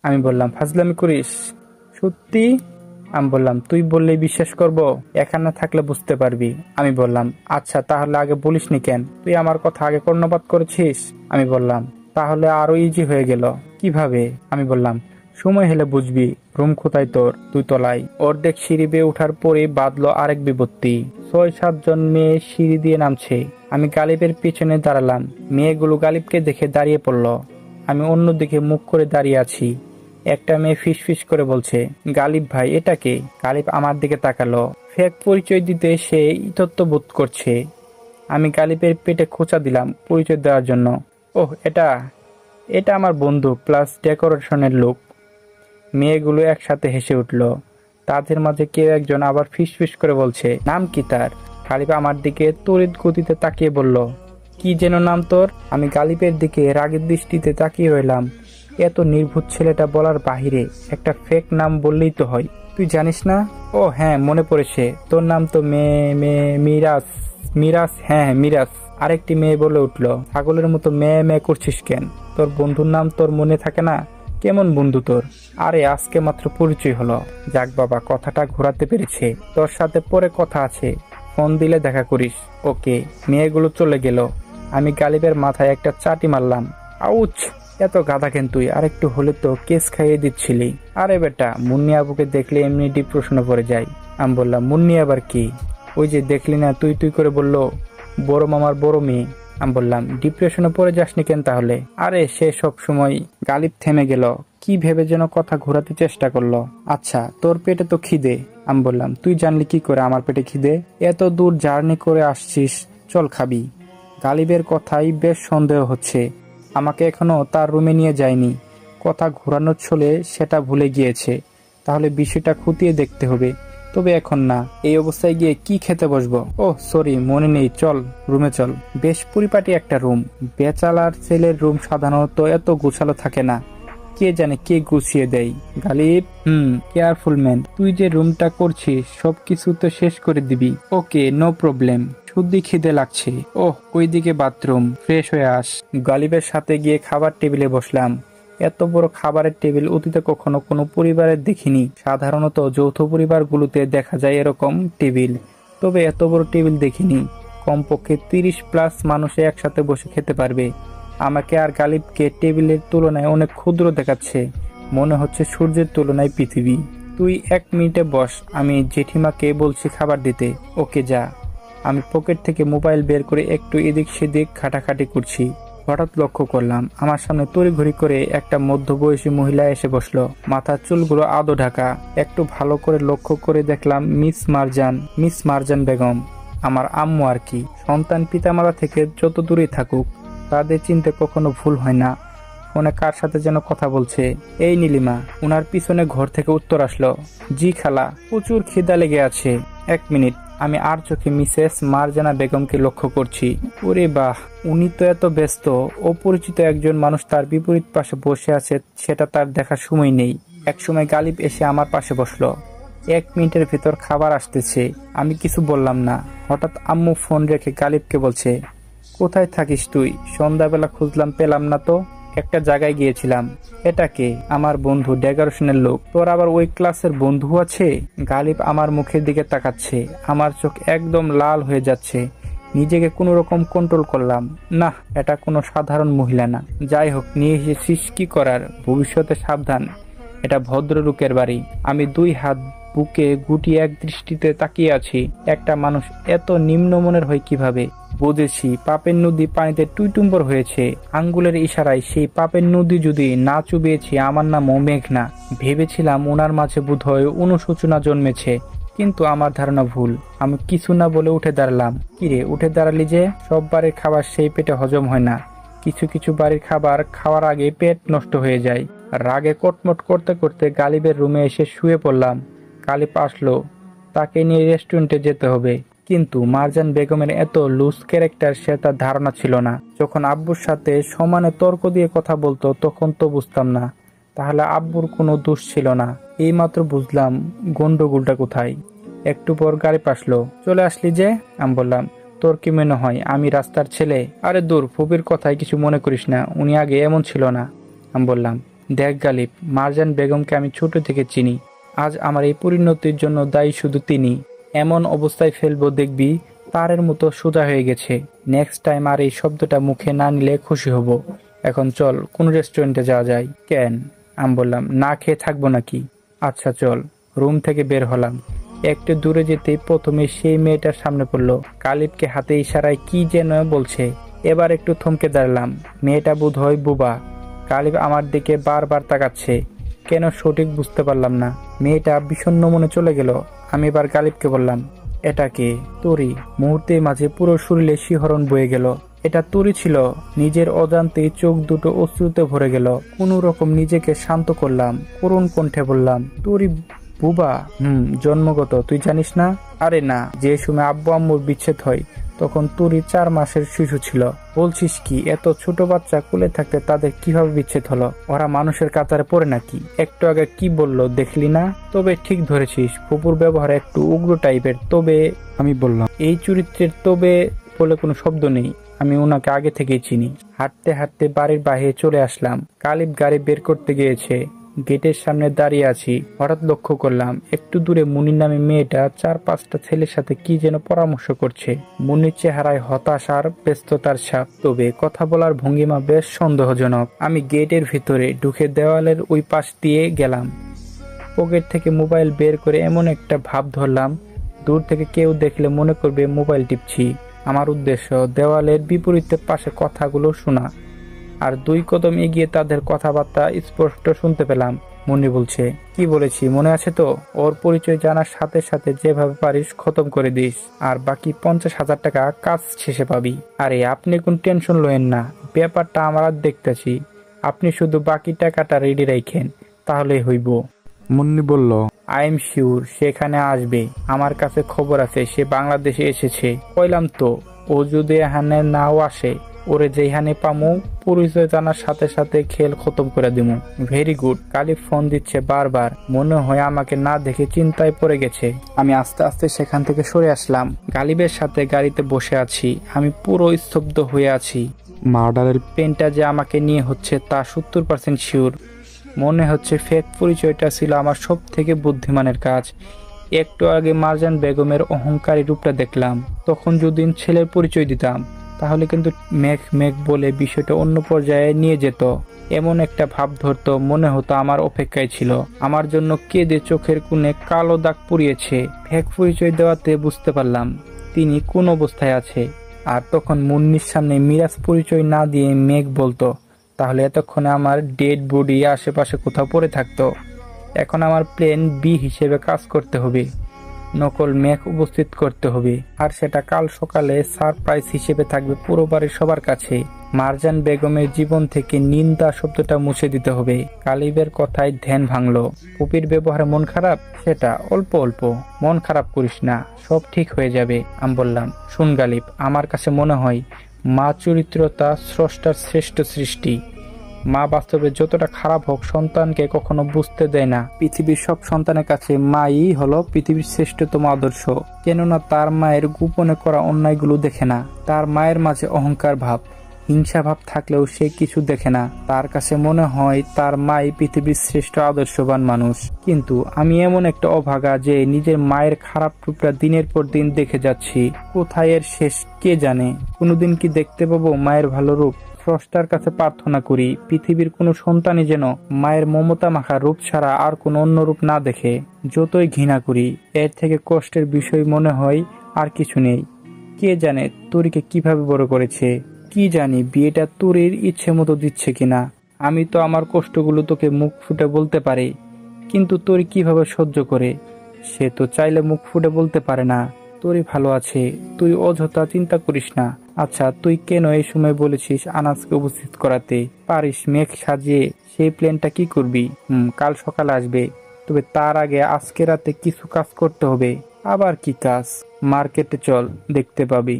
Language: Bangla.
আমি বললাম, ফাজলামি করিস? সত্যি? আমি বললাম, তুই বললেই বিশ্বাস করব, এখানে থাকলে বুঝতে পারবি। আমি বললাম, আচ্ছা তাহলে আগে বলিসনি কেন? তুই আমার কথা আগে কর্ণপাত করেছিস? আমি বললাম, তাহলে আরো ইজি হয়ে গেল। কিভাবে? আমি বললাম, সময় হলে বুঝবি। রুম কোথায় তোর? 2 তলায়। অর্ধেক সিঁড়ি বেয়ে ওঠার পরে বাঁধলো আরেক বিপত্তি। 6-7 জন মেয়ে সিঁড়ি দিয়ে নামছে। আমি গালিবের পিছনে দাঁড়ালাম। মেয়েগুলো গালিবকে দেখে দাঁড়িয়ে পড়ল। আমি অন্যদিকে মুখ করে দাঁড়িয়ে আছি। একটা মেয়ে ফিস ফিস করে বলছে, গালিব ভাই, এটা কে? গালিব আমার দিকে তাকালো। ফেক পরিচয় দিতে সে ইতত্ত বোধ করছে। আমি গালিবের পেটে খোঁচা দিলাম পরিচয় দেওয়ার জন্য। ওহ, এটা এটা আমার বন্ধু প্লাস ডেকোরেশনের লোক। মেয়েগুলো একসাথে হেসে উঠল। তাদের মাঝে কেউ একজন আবার ফিস ফিস করে বলছে, নাম কি তার? গালিব আমার দিকে তড়িৎ গতিতে তাকিয়ে বলল, কি যেন নাম তোর? আমি গালিবের দিকে রাগের দৃষ্টিতে তাকিয়ে রইলাম। এত নির্ভুত ছেলেটা বলার বাহিরে একটা ফেক নাম বললেই তো হয়। তুই জানিস না? ও হ্যাঁ, মনে পড়েছে, তোর নাম তো মিরাজ। মিরাজ? হ্যাঁ, মিরাজ। আরেকটি মেয়ে বলে উঠল, ছাগলের মতো মেয়ে করছিস কেন? তোর বন্ধুর নাম তোর মনে থাকে না? কেমন বন্ধু তোর? আরে আজকে মাত্র পরিচয় হলো। যাক বাবা, কথাটা ঘোরাতে পেরেছে। তোর সাথে পরে কথা আছে, ফোন দিলে দেখা করিস। ওকে। মেয়েগুলো চলে গেল। আমি গালিবের মাথায় একটা চাটি মারলাম। আউচ! এত গাধা কেন তুই? আরেকটু হলে তো কেস খাইয়ে দিচ্ছিলি। আরে বেটা, মুন্নি আবুকে দেখলে এমনি ডিপ্রেশনে পড়ে যায়। আমি বললাম, মুন্নি আবার কি? ওই যে দেখলি না, তুই তুই করে বললো, বড় মামার বড় মেয়ে। আমি বললাম, ডিপ্রেশনে পড়ে যাসনি কেন তাহলে? আরে সে সব সময়। গালিব থেমে গেল। কি ভেবে যেন কথা ঘোরাতে চেষ্টা করলো। আচ্ছা, তোর পেটে তো খিদে। আমি বললাম, তুই জানলি কি করে আমার পেটে খিদে? এত দূর জার্নি করে আসছিস, চল খাবি। গালিবের কথাই বেশ সন্দেহ হচ্ছে। আমাকে এখনো তার রুমে নিয়ে যায়নি। কথা ঘোরানোর ছলে সেটা ভুলে গিয়েছে। তাহলে বিষয়টা খতিয়ে দেখতে হবে। তবে এখন না, এই অবস্থায় গিয়ে কি খেতে বসবো? ওহ সরি, মনে নেই, চল রুমে চল। বেশ পরিপাটি একটা রুম। বেচালার ছেলের রুম সাধারণত এত গোছালো থাকে না। কে জানে কে গুছিয়ে দেয়। Ghalib, careful man. তুই যে রুমটা করছিস সবকিছু তো শেষ করে দিবি। Okay, no problem. শুদ্ধি খিদে লাগছে। ওহ, ওইদিকে বাথরুম, ফ্রেশ হয়ে আস। গালিবের সাথে গিয়ে খাবার টেবিলে বসলাম। এত বড় খাবারের টেবিল অতীতে কখনো কোনো পরিবারের দেখিনি। সাধারণত যৌথ পরিবারগুলোতে দেখা যায় এরকম টেবিল, তবে এত বড় টেবিল দেখিনি। কমপক্ষে 30+ মানুষে একসাথে বসে খেতে পারবে। আমাকে আর গালিবকে টেবিলের তুলনায় অনেক ক্ষুদ্র দেখাচ্ছে। মনে হচ্ছে সূর্যের তুলনায় পৃথিবী। তুই 1 মিনিটে বস, আমি জেঠিমাকে বলছি খাবার দিতে। ওকে, যা। আমি পকেট থেকে মোবাইল বের করে একটু এদিক সেদিক ঘাটাঘাটি করছি। হঠাৎ লক্ষ্য করলাম আমার সামনে তড়িঘড়ি করে একটা মধ্যবয়সী মহিলা এসে বসলো। মাথার চুলগুলো আদো ঢাকা। একটু ভালো করে লক্ষ্য করে দেখলাম মিস মারজান বেগম। আমার আম্মু আর কি। সন্তান পিতামাতা থেকে যত দূরেই থাকুক, তাদের চিনতে কখনো ভুল হয় না। ফোনে কার সাথে যেন কথা বলছে। এই নীলিমা। উনার পিছনে ঘর থেকে উত্তর আসলো, জি খালা, প্রচুর খিদা লেগে আছে। 1 মিনিট। আমি আর চোখে মিসেস মারজানা বেগমকে লক্ষ্য করছি। ওরে বাহ, উনি তো এত ব্যস্ত, অপরিচিত একজন মানুষ তার বিপরীত পাশে বসে আছে, সেটা তার দেখার সময় নেই। একসময় গালিব এসে আমার পাশে বসলো। 1 মিনিটের ভেতর খাবার আসতেছে। আমি কিছু বললাম না। হঠাৎ আম্মু ফোন রেখে গালিবকে বলছে, কোথায় থাকিস তুই? সন্ধ্যাবেলা খুঁজলাম, পেলাম না তো। একটা জায়গায় গিয়েছিলাম। এটাকে আমার বন্ধু, ডেকোরেশনের লোক। তোর আবার ওই ক্লাসের বন্ধু আছে? গালিব আমার মুখের দিকে তাকাচ্ছে। আমার চোখ একদম লাল হয়ে যাচ্ছে। নিজেকে কোনো রকম কন্ট্রোল করলাম। না, এটা কোনো সাধারণ মহিলা না। যাই হোক, নিয়ে এসেছিস কি করার, ভবিষ্যতে সাবধান। এটা ভদ্রলোকের বাড়ি। আমি 2 হাত বুকে গুটিয়ে এক দৃষ্টিতে তাকিয়ে আছি। একটা মানুষ এত নিম্নমনের হয় কিভাবে? বুঝেছি, পাপের নদী পানিতে টুইটুম্বর হয়েছে। আঙ্গুলের ইশারায় সেই পাপের নদী যদি না চুবিয়েছি, আমার নামও মেঘনা। ভেবেছিলাম ওনার মাঝে বোধহয় অনুশোচনা জন্মেছে, কিন্তু আমার ধারণা ভুল। আমি কিছু না বলে উঠে দাঁড়ালাম। কিরে, উঠে দাঁড়ালি যে? সব বাড়ির খাবার সেই পেটে হজম হয় না। কিছু কিছু বাড়ির খাবার খাওয়ার আগে পেট নষ্ট হয়ে যায়। রাগে কটমট করতে করতে গালিবের রুমে এসে শুয়ে পড়লাম। গালিব আসলো, তাকে নিয়ে রেস্টুরেন্টে যেতে হবে। কিন্তু মারজান বেগমের এত লুজ ক্যারেক্টার সে তার ধারণা ছিল না। যখন আব্বুর সাথে সমানে তর্ক দিয়ে কথা বলতো তখন তো বুঝতাম না। তাহলে আব্বুর কোনো দোষ ছিল না। এইমাত্র বুঝলাম গন্ডগোলটা কোথায়। একটু পর গাড়ি আসলো। চলে আসলি যে? আমি বললাম, তোর কি মনে হয় আমি রাস্তার ছেলে? আরে দূর, ফুপির কথায় কিছু মনে করিস না, উনি আগে এমন ছিল না। আমি বললাম, দেখ গালিব, মারজান বেগমকে আমি ছোট থেকে চিনি। আজ আমার এই পরিণতির জন্য দায়ী শুধু তিনি। এমন অবস্থায় ফেলবো দেখবি তারের মতো সোজা হয়ে গেছে। নেক্সট টাইম আর এই শব্দটা মুখে না নিলে খুশি হব। এখন চল কোন রেস্টুরেন্টে যাওয়া যায়। কেন? আমি বললাম, না খেয়ে থাকবো নাকি? আচ্ছা চল। রুম থেকে বের হলাম। একটু দূরে যেতে প্রথমে সেই মেয়েটার সামনে পড়লো। গালিবকে হাতে ইশারায় কি যেন বলছে। এবার একটু থমকে দাঁড়ালাম। মেয়েটা বোধ হয় বুবা। গালিব আমার দিকে বারবার তাকাচ্ছে, কেন সঠিক বুঝতে পারলাম না। মেয়েটা বিষণ্ণ মনে চলে গেল। আমি এবার গালিবকে বললাম, এটা কে? তরি। মুহূর্তের মাঝে পুরো শরীরে শিহরণ বয়ে গেল। এটা তরি ছিল। নিজের অজান্তেই চোখ দুটো অশ্রুতে ভরে গেল। কোনো রকম নিজেকে শান্ত করলাম। করুণ কণ্ঠে বললাম, তরি বুবা? জন্মগত, তুই জানিস না? আরে না, যে সময় আব্বু আম্মুর বিচ্ছেদ হয় তখন তুরি 4 মাসের শিশু ছিল। বলছিস কি? এত ছোট বাচ্চা কোলে থাকতে তাদের কিভাবে বিচ্ছেদ হলো? ওরা মানুষের কাতারে পড়ে নাকি? একটু আগে কি বললো দেখলি না? তবে ঠিক ধরেছিস, ফুপুর ব্যবহার একটু উগ্র টাইপের। তবে আমি বললাম, এই চরিত্রের তবে বলে কোনো শব্দ নেই। আমি ওনাকে আগে থেকেই চিনি। হাঁটতে হাঁটতে বাড়ির বাইরে চলে আসলাম। গালিব গাড়ি বের করতে গিয়েছে। গেটের সামনে দাঁড়িয়ে আছি। হঠাৎ লক্ষ্য করলাম একটু দূরে মুনির নামে মেয়েটা 4-5টা ছেলের সাথে কি যেন পরামর্শ করছে। মুনির চেহারায় হতাশ আর ব্যস্ততার ছাপ, তবে কথা বলার ভঙ্গিমা বেশ সন্দেহজনক। আমি গেটের ভিতরে ঢুকে দেওয়ালের ওই পাশ দিয়ে গেলাম। পকেট থেকে মোবাইল বের করে এমন একটা ভাব ধরলাম দূর থেকে কেউ দেখলে মনে করবে মোবাইল টিপছি। আমার উদ্দেশ্য দেওয়ালের বিপরীতে পাশে কথাগুলো শোনা। আর 2 কদম এগিয়ে তাদের কথাবার্তা স্পষ্ট শুনতে পেলাম। মুন্নি বলছে, কি বলেছি মনে আছে তো? ওর পরিচয় জানার সাথে সাথে যেভাবে পারিস খতম করে দিস, আর বাকি 50,000 টাকা কাজ শেষে পাবি। আরে আপনি কোন টেনশন লয়েন না, ব্যাপারটা আমরা দেখতেছি। আপনি শুধু বাকি টাকাটা রেডি রাখেন, তাহলেই হইব। মুন্নি বলল, আই এম শিওর সেখানে আসবে। আমার কাছে খবর আছে সে বাংলাদেশে এসেছে। কইলাম তো, ও যদি এখানে নাও আসে, ওরে যেখানে পামু পরিচয় জানার সাথে সাথে খেল খতম করে দিমু। Very good. গালিব ফোন দিচ্ছে বারবার। মনে হয় আমাকে না দেখে চিন্তায় পড়ে গেছে। আমি আস্তে আস্তে সেখান থেকে সরে আসলাম। গালিবের সাথে গাড়িতে বসে আছি। আমি পুরো স্তব্ধ হয়ে আছি। মার্ডারের পেনটা যে আমাকে নিয়ে হচ্ছে তা 70% শিওর। মনে হচ্ছে ফেক পরিচয়টা ছিল আমার সব থেকে বুদ্ধিমানের কাজ। একটু আগে মারজান বেগমের অহংকারী রূপটা দেখলাম, তখন যদি ছেলের পরিচয় দিতাম তাহলে কিন্তু মেঘ মেঘ বলে বিষয়টা অন্য পর্যায়ে নিয়ে যেত। এমন একটা ভাব ধরতো মনে হতো আমার অপেক্ষায় ছিল। আমার জন্য কেঁদে চোখের কোণে কালো দাগ পুড়িয়েছে। ফেক পরিচয় দেওয়াতে বুঝতে পারলাম তিনি কোন অবস্থায় আছে। আর তখন মুন্নির সামনে মিরাজ পরিচয় না দিয়ে মেঘ বলতো, তাহলে এতক্ষণে আমার ডেড বডি আশেপাশে কোথাও পড়ে থাকতো। এখন আমার প্ল্যান বি হিসেবে কাজ করতে হবে। নকল মেঘ উপস্থিত করতে হবে, আর সেটা কাল সকালে সারপ্রাইজ হিসেবে থাকবে পুরো বাড়ির সবার কাছে। মারজান বেগমের জীবন থেকে নিন্দা শব্দটা মুছে দিতে হবে। গালিবের কথায় ধ্যান ভাঙলো। পুপির ব্যবহারে মন খারাপ, সেটা অল্প অল্প। মন খারাপ করিস না, সব ঠিক হয়ে যাবে। আমি বললাম, শুন গালিব, আমার কাছে মনে হয় মা চরিত্রতা স্রষ্টার শ্রেষ্ঠ সৃষ্টি। মা বাস্তবে যতটা খারাপ হোক সন্তানকে কখনো বুঝতে দেয় না। পৃথিবীর সব সন্তানের কাছে মাই হলো পৃথিবীর শ্রেষ্ঠতম আদর্শ। কেননা তার মায়ের গোপনে করা অন্যায়গুলো দেখে না। তার মায়ের মাঝে অহংকার ভাব, হিংসা ভাব থাকলেও সে কিছু দেখে না। তার কাছে মনে হয় তার মাই পৃথিবীর শ্রেষ্ঠ আদর্শবান মানুষ। কিন্তু আমি এমন একটা অভাগা যে নিজের মায়ের খারাপ রূপটা দিনের পর দিন দেখে যাচ্ছি। কোথায় এর শেষ কে জানে? কোনোদিন কি দেখতে পাবো মায়ের ভালো রূপ? স্রষ্টার কাছে প্রার্থনা করি পৃথিবীর কোনো সন্তানই যেন মায়ের মমতা মাখা রূপ ছাড়া আর কোনো অন্য রূপ না দেখে। যতই ঘৃণা করি, এর থেকে কষ্টের বিষয় মনে হয় আর কিছু নেই। কে জানে তরিকে কিভাবে বড় করেছে? কি জানি বিয়েটা তরির ইচ্ছে মতো দিচ্ছে কিনা। আমি তো আমার কষ্টগুলো তোকে মুখ ফুটে বলতে পারি, কিন্তু তরি কিভাবে সহ্য করে সে তো চাইলে মুখ ফুটে বলতে পারে না। তরি ভালো আছে, তুই অযথা চিন্তা করিস না। আচ্ছা, তুই কেন এই সময় বলেছিস আনাজকে উপস্থিত করাতে? পারিস মেঘ সাজিয়ে সেই প্ল্যানটা কি করবি? কাল সকালে আসবে, তবে তার আগে আজকে রাতে কিছু কাজ করতে হবে। আবার কি কাজ? মার্কেটে চল, দেখতে পাবি।